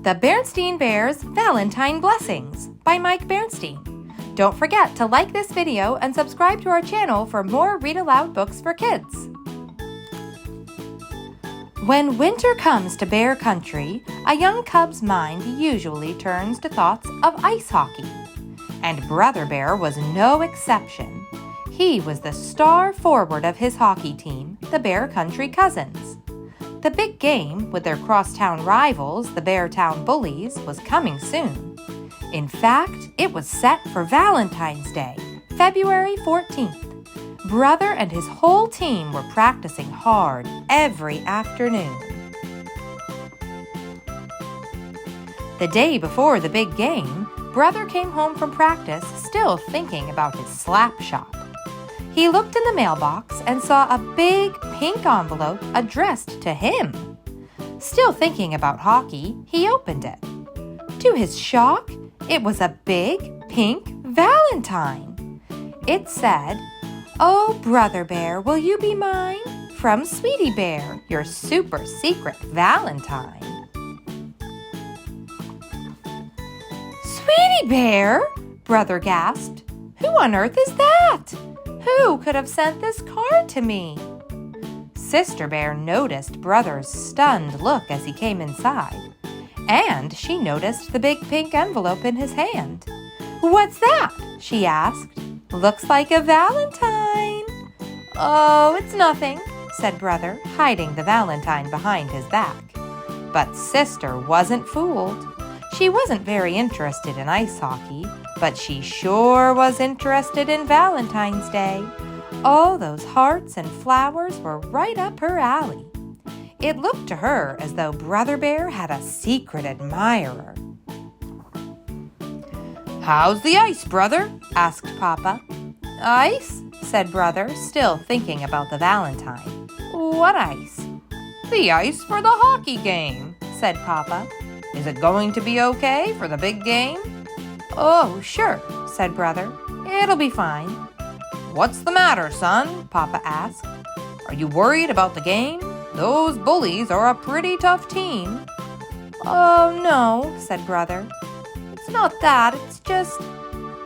The Berenstain Bears Valentine Blessings by Mike Berenstain. Don't forget to like this video and subscribe to our channel for more read aloud books for kids. When winter comes to bear country, a young cub's mind usually turns to thoughts of ice hockey. And Brother Bear was no exception. He was the star forward of his hockey team, the Bear Country Cousins. The big game with their crosstown rivals, the Beartown Bullies, was coming soon. In fact, it was set for Valentine's Day, February 14th. Brother and his whole team were practicing hard every afternoon. The day before the big game, Brother came home from practice still thinking about his slap shot. He looked in the mailbox and saw a big pink envelope addressed to him. Still thinking about hockey, he opened it. To his shock, it was a big pink Valentine. It said, "Oh, Brother Bear, will you be mine? From Sweetie Bear, your super secret Valentine." "Sweetie Bear?" Brother gasped. "Who on earth is that? Who could have sent this card to me?" Sister Bear noticed Brother's stunned look as he came inside, and she noticed the big pink envelope in his hand. "What's that?" she asked. "Looks like a Valentine." "Oh, it's nothing," said Brother, hiding the Valentine behind his back. But Sister wasn't fooled. She wasn't very interested in ice hockey, but she sure was interested in Valentine's Day. All those hearts and flowers were right up her alley. It looked to her as though Brother Bear had a secret admirer. "How's the ice, Brother?" asked Papa. "Ice?" said Brother, still thinking about the Valentine. "What ice?" "The ice for the hockey game," said Papa. "Is it going to be okay for the big game?" "Oh, sure," said Brother. "It'll be fine." "What's the matter, son?" Papa asked. "Are you worried about the game? Those bullies are a pretty tough team." "Oh, no," said Brother. "It's not that, it's just—"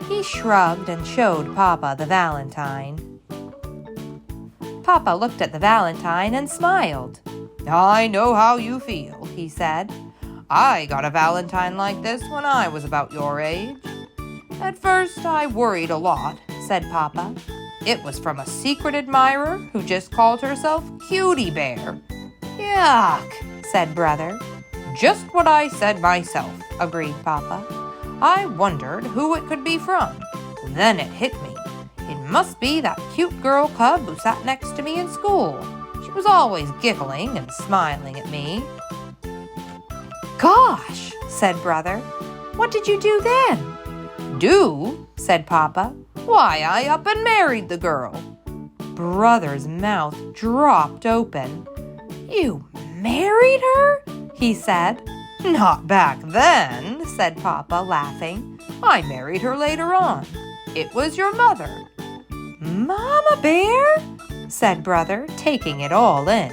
He shrugged and showed Papa the Valentine. Papa looked at the Valentine and smiled. "I know how you feel," he said. "I got a Valentine like this when I was about your age." "At first I worried a lot," said Papa. "It was from a secret admirer who just called herself Cutie Bear." "Yuck," said Brother. "Just what I said myself," agreed Papa. "I wondered who it could be from. Then it hit me. It must be that cute girl cub who sat next to me in school. She was always giggling and smiling at me." "Gosh," said Brother. "What did you do then?" "Do?" said Papa. "Why, I up and married the girl." Brother's mouth dropped open. "You married her?" he said. "Not back then," said Papa, laughing. "I married her later on. It was your mother." "Mama Bear?" said Brother, taking it all in.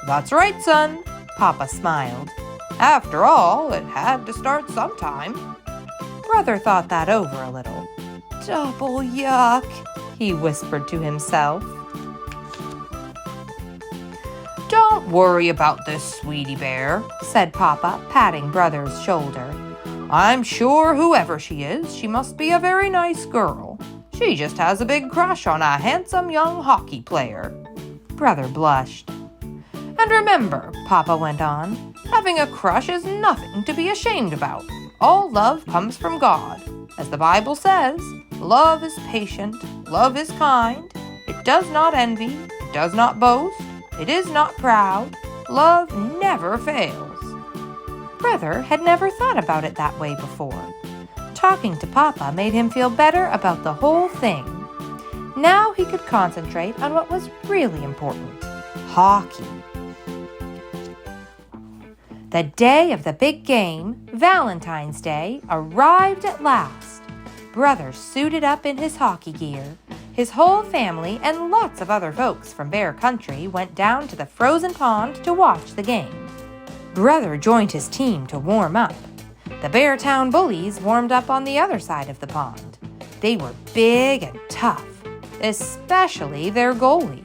"That's right, son," Papa smiled. "After all, it had to start sometime." Brother thought that over a little. "Double yuck," he whispered to himself. "Don't worry about this Sweetie Bear," said Papa, patting Brother's shoulder. "I'm sure whoever she is, she must be a very nice girl. She just has a big crush on a handsome young hockey player." Brother blushed. "And remember," Papa went on, "having a crush is nothing to be ashamed about. All love comes from God. As the Bible says, love is patient, love is kind. It does not envy, it does not boast, it is not proud. Love never fails." Brother had never thought about it that way before. Talking to Papa made him feel better about the whole thing. Now he could concentrate on what was really important: hockey. The day of the big game, Valentine's Day, arrived at last. Brother suited up in his hockey gear. His whole family and lots of other folks from Bear Country went down to the frozen pond to watch the game. Brother joined his team to warm up. The Beartown Bullies warmed up on the other side of the pond. They were big and tough, especially their goalie.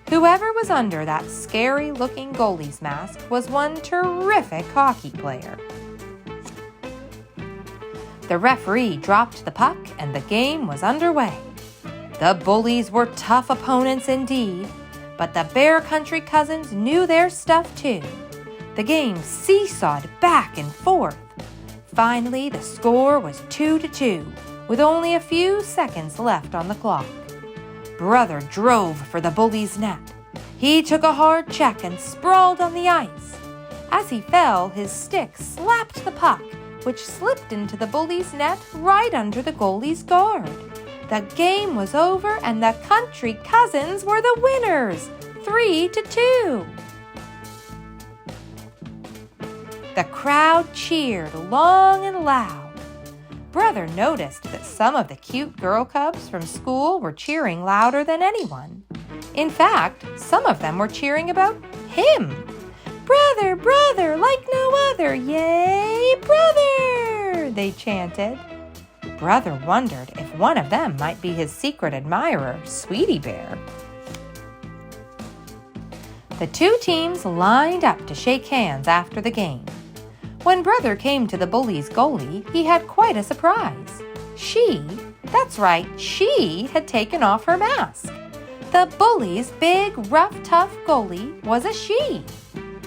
Whoever was under that scary-looking goalie's mask was one terrific hockey player. The referee dropped the puck and the game was underway. The Bullies were tough opponents indeed, but the Bear Country Cousins knew their stuff too. The game seesawed back and forth. Finally, the score was 2-2, with only a few seconds left on the clock. Brother drove for the Bullies' net. He took a hard check and sprawled on the ice. As he fell, his stick slapped the puck, which slipped into the Bullies' net right under the goalie's guard. The game was over and the Country Cousins were the winners, 3-2. The crowd cheered long and loud. Brother noticed that some of the cute girl cubs from school were cheering louder than anyone. In fact, some of them were cheering about him. "Brother, brother, like no other, yay, brother!" they chanted. Brother wondered if one of them might be his secret admirer, Sweetie Bear. The two teams lined up to shake hands after the game. When Brother came to the Bullies' goalie, he had quite a surprise. That's right, she had taken off her mask. The Bullies' big, rough, tough goalie was a she.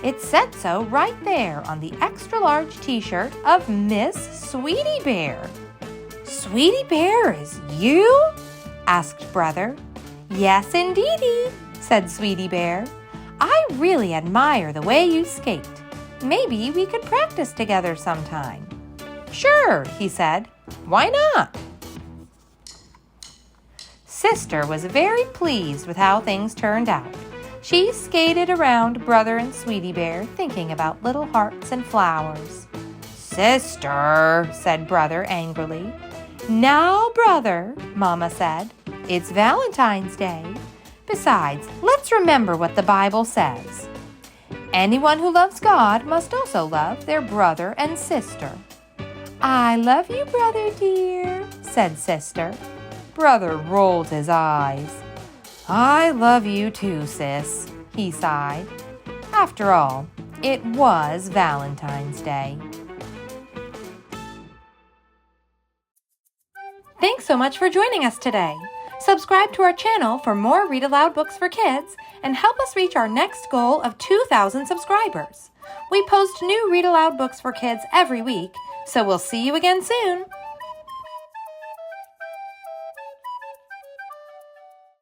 It said so right there on the extra-large t-shirt of Miss Sweetie Bear. "Sweetie Bear is you?" asked Brother. "Yes, indeedy," said Sweetie Bear. "I really admire the way you skate. Maybe we could practice together sometime." "Sure," he said. "Why not?" Sister was very pleased with how things turned out. She skated around Brother and Sweetie Bear, thinking about little hearts and flowers. "Sister," said Brother angrily. "Now, Brother," Mama said, "it's Valentine's Day. Besides, let's remember what the Bible says. Anyone who loves God must also love their brother and sister." "I love you, Brother dear," said Sister. Brother rolled his eyes. "I love you too, sis," he sighed. After all, it was Valentine's Day. Thanks so much for joining us today. Subscribe to our channel for more Read Aloud books for kids and help us reach our next goal of 2,000 subscribers. We post new Read Aloud books for kids every week, so we'll see you again soon.